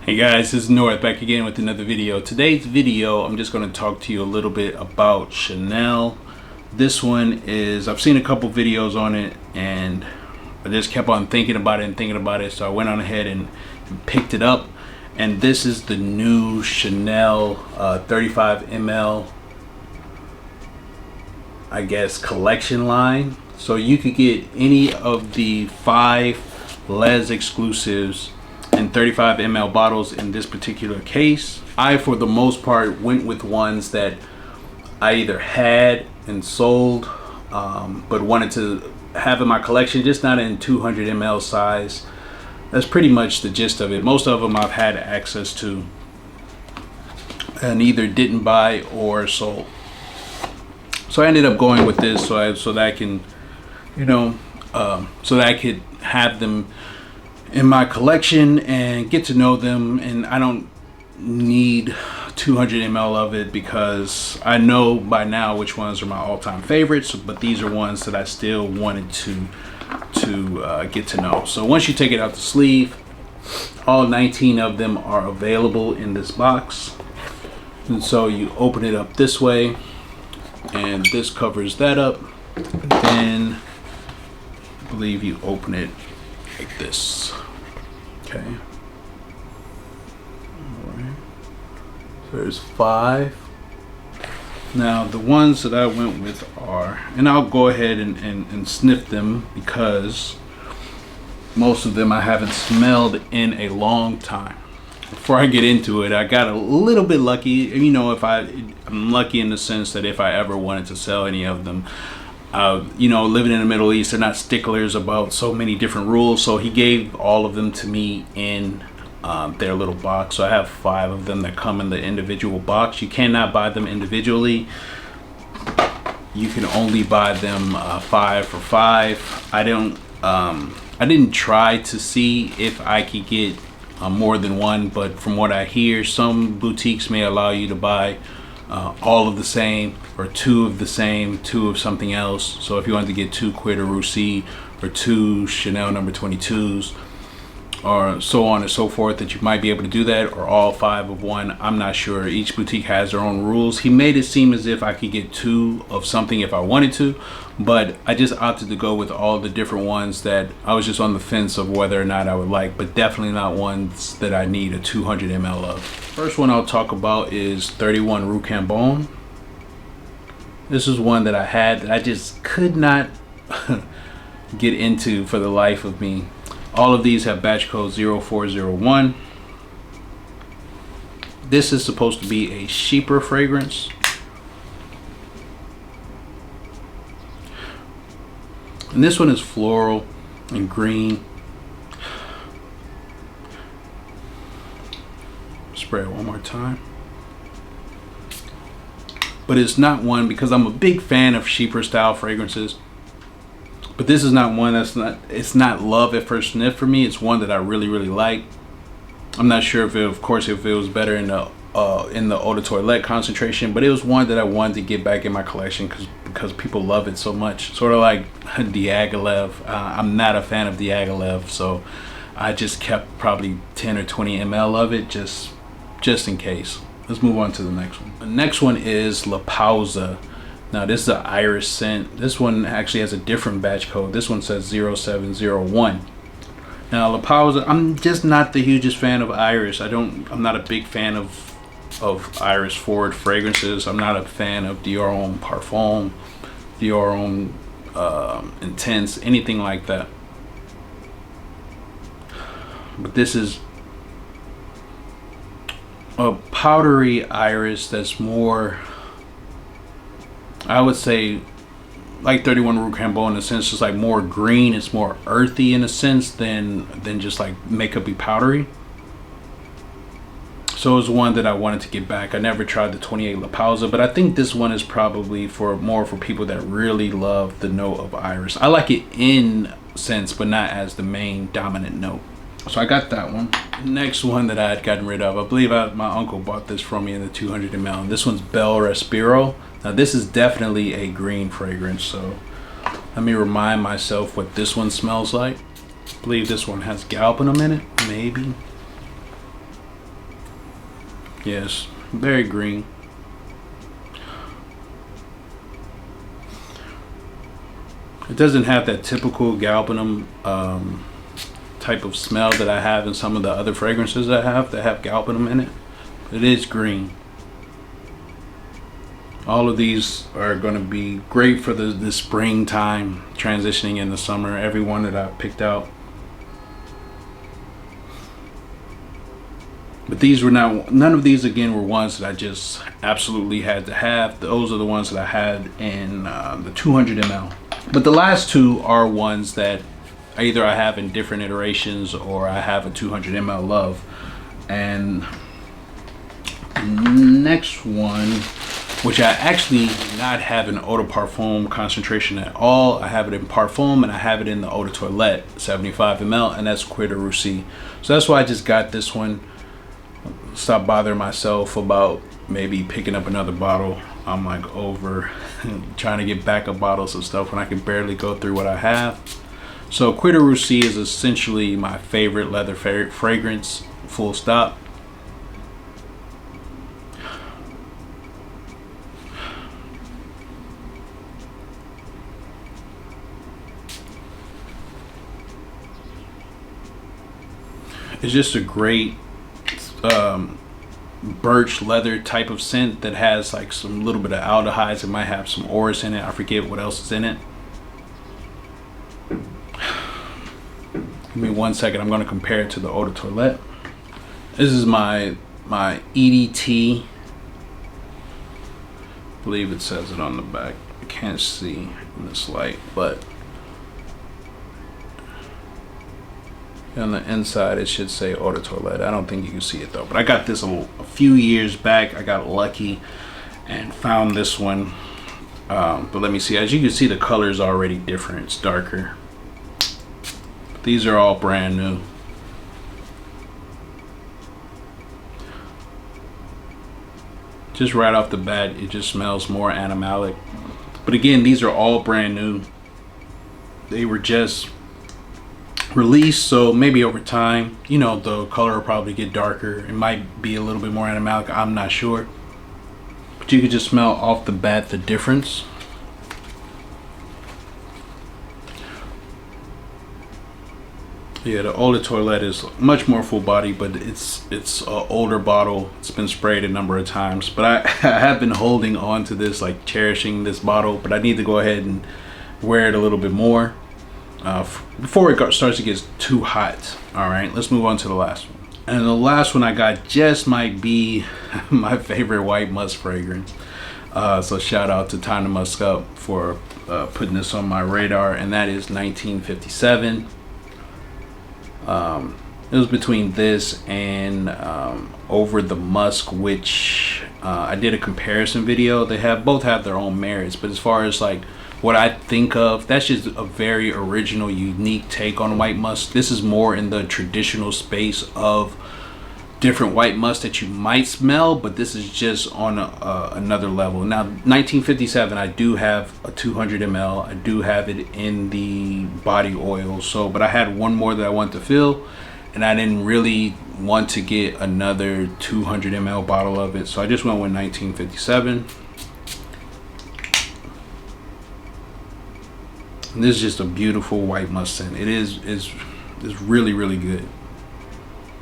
Hey guys, this is North back again with another video. Today's video, I'm just going to talk to you a little bit about Chanel. This one is, I've seen a couple videos on it and I just kept on thinking about it so I went on ahead and picked it up. And this is the new Chanel 35 ml, I guess, collection line. So you could get any of the 5 Les Exclusives and 35 ml bottles in this particular case. I, for the most part, went with ones that I either had and sold, but wanted to have in my collection, just not in 200 ml size. That's pretty much the gist of it. Most of them I've had access to and either didn't buy or sold. So I ended up going with this so that I can, so that I could have them in my collection and get to know them. And I don't need 200 ml of it because I know by now which ones are my all-time favorites, but these are ones that I still wanted to get to know. So once you take it out the sleeve, all 19 of them are available in this box. And so you open it up this way and this covers that up. Then I believe you open it like this. Okay. Alright. So there's 5. Now the ones that I went with are, and I'll go ahead and sniff them because most of them I haven't smelled in a long time. Before I get into it, I got a little bit lucky. I'm lucky in the sense that if I ever wanted to sell any of them, living in the Middle East, they're not sticklers about so many different rules. So he gave all of them to me in their little box. So I have 5 of them that come in the individual box. You cannot buy them individually. You can only buy them 5 for $5. I didn't try to see if I could get more than one, but from what I hear, some boutiques may allow you to buy all of the same, or 2 of the same, 2 of something else. So if you wanted to get 2 Cuir de Russie or 2 Chanel number 22s or so on and so forth, that you might be able to do that, or all 5 of one. I'm not sure. Each boutique has their own rules. He made it seem as if I could get 2 of something if I wanted to, but I just opted to go with all the different ones that I was just on the fence of whether or not I would like, but definitely not ones that I need a 200 ml of. First one I'll talk about is 31 Rue Cambon. This is one that I had that I just could not get into for the life of me. All of these have batch code 0401. This is supposed to be a cheaper fragrance. And this one is floral and green. Spray it one more time. But it's not one, because I'm a big fan of cheaper style fragrances. But this is not one it's not love at first sniff for me. It's one that I really, really like. I'm not sure if it was better in the eau de toilette concentration, but it was one that I wanted to get back in my collection because people love it so much. Sort of like Diaghilev. I'm not a fan of Diaghilev, so I just kept probably 10 or 20 ml of it just in case. Let's move on to the next one. The next one is La Pausa. Now this is an Iris scent. This one actually has a different batch code. This one says 0701. Now La Pausa, I'm just not the hugest fan of Iris. I'm not a big fan of Iris forward fragrances. I'm not a fan of Dior Homme Parfum, Dior Homme Intense, anything like that. But this is a powdery Iris that's more, I would say, like 31 Rue Cambon in a sense. It's like more green. It's more earthy in a sense than just like makeup-y powdery. So it was one that I wanted to get back. I never tried the 28 La Pausa, but I think this one is probably more for people that really love the note of Iris. I like it in sense, but not as the main dominant note. So I got that one. Next one that I had gotten rid of, I believe my uncle bought this from me in the 200 ml. This one's Bel Respiro. Now this is definitely a green fragrance, so let me remind myself what this one smells like. I believe this one has galbanum in it, maybe. Yes, very green. It doesn't have that typical galbanum type of smell that I have in some of the other fragrances I have that have galbanum in it. It is green. All of these are going to be great for the springtime, transitioning into summer. Every one that I picked out. But these were not, none of these again were ones that I just absolutely had to have. Those are the ones that I had in the 200 ml. But the last two are ones that either I have in different iterations or I have a 200 ml love. And the next one, which I actually do not have an eau de parfum concentration at all. I have it in parfum and I have it in the eau de toilette 75 ml, and that's Cuir de Russie. So that's why I just got this one. Stop bothering myself about maybe picking up another bottle. I'm like over trying to get backup bottles of stuff when I can barely go through what I have. So Cuir de Russie is essentially my favorite leather fragrance, full stop. It's just a great birch leather type of scent that has like some little bit of aldehydes. It might have some orris in it. I forget what else is in it. Give me 1 second. I'm going to compare it to the eau de toilette. This is my EDT. I believe it says it on the back. I can't see in this light, but on the inside it should say eau de toilette. I don't think you can see it though, but I got this a few years back. I got lucky and found this one, but let me see. As you can see, the color is already different. It's darker. But these are all brand new. Just right off the bat, it just smells more animalic. But again, these are all brand new. They were just released, so maybe over time, you know, the color will probably get darker. It might be a little bit more animalic. I'm not sure, but you can just smell off the bat the difference. Yeah, the eau de toilette is much more full body, but it's an older bottle. It's been sprayed a number of times, but I have been holding on to this, like cherishing this bottle, but I need to go ahead and wear it a little bit more before it starts to get too hot. All right, let's move on to the last one. And the last one I got just might be my favorite white musk fragrance. So shout out to Time to Musk Up for putting this on my radar, and that is 1957. It was between this and Over the Musk, which I did a comparison video. They both have their own merits, but as far as like what I think of, that's just a very original, unique take on white musk. This is more in the traditional space of different white musk that you might smell, but this is just on another level. Now 1957, I do have a 200 ml. I do have it in the body oil, so but I had one more that I want to fill, and I didn't really want to get another 200 ml bottle of it, so I just went with 1957. And this is just a beautiful white musk scent. It is really, really good.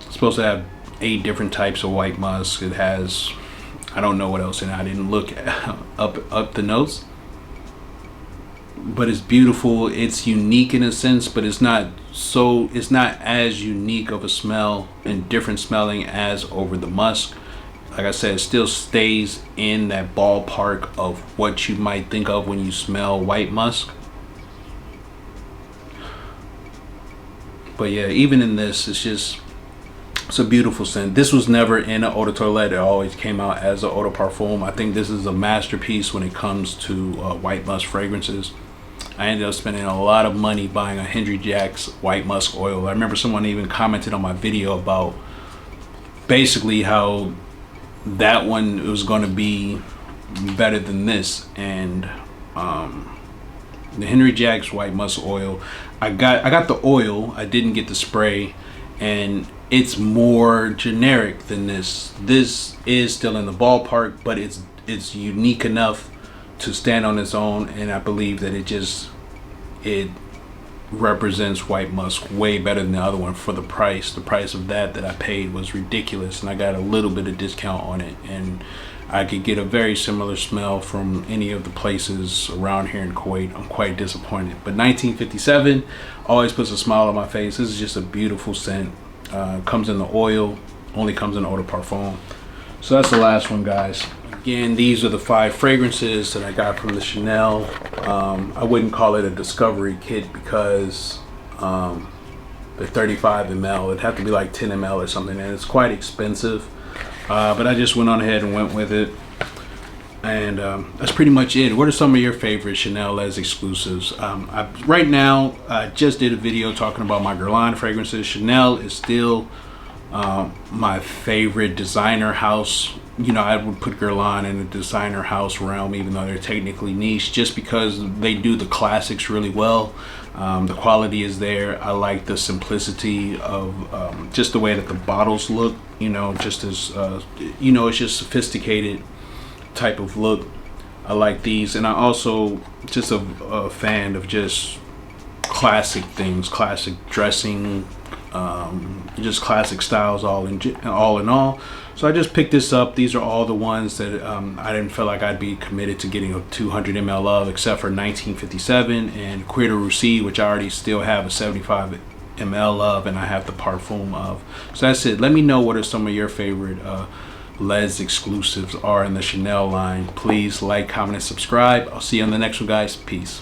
It's supposed to have 8 different types of white musk. It has, I don't know what else in it. I didn't look up the notes, but it's beautiful. It's unique in a sense, but it's not as unique of a smell and different smelling as Over the Musk. Like I said, it still stays in that ballpark of what you might think of when you smell white musk. But yeah, even in this, it's a beautiful scent. This was never in an eau de toilette. It always came out as an eau de parfum. I think this is a masterpiece when it comes to white musk fragrances. I ended up spending a lot of money buying a Hendry Jack's white musk oil. I remember someone even commented on my video about basically how that one was going to be better than this, and the Hendry Jack's white musk oil, I got the oil. I didn't get the spray, and it's more generic than this. This is still in the ballpark, but it's unique enough to stand on its own, and I believe that it represents white musk way better than the other one for the price. The price of that I paid was ridiculous, and I got a little bit of discount on it, and I could get a very similar smell from any of the places around here in Kuwait. I'm quite disappointed, but 1957 always puts a smile on my face. This is just a beautiful scent. Comes in the oil, only comes in eau de parfum. So that's the last one, guys. Again, these are the 5 fragrances that I got from the Chanel. I wouldn't call it a discovery kit because they're 35 ml. It'd have to be like 10 ml or something, and it's quite expensive. But I just went on ahead and went with it. And that's pretty much it. What are some of your favorite Chanel Les exclusives? Right now, I just did a video talking about my Guerlain fragrances. Chanel is still my favorite designer house. You know, I would put Guerlain in the designer house realm, even though they're technically niche, just because they do the classics really well. The quality is there. I like the simplicity of just the way that the bottles look. You know, just as you know, it's just sophisticated type of look. I like these, and I also just a fan of just classic things, classic dressing, just classic styles all in all. So I just picked this up. These are all the ones that I didn't feel like I'd be committed to getting a 200 ml of, except for 1957 and Cuir de Russie, which I already still have a 75 ml of, and I have the parfum of. So that's it. Let me know what are some of your favorite Les exclusives are in the Chanel line. Please like, comment, and subscribe. I'll see you on the next one, guys. Peace.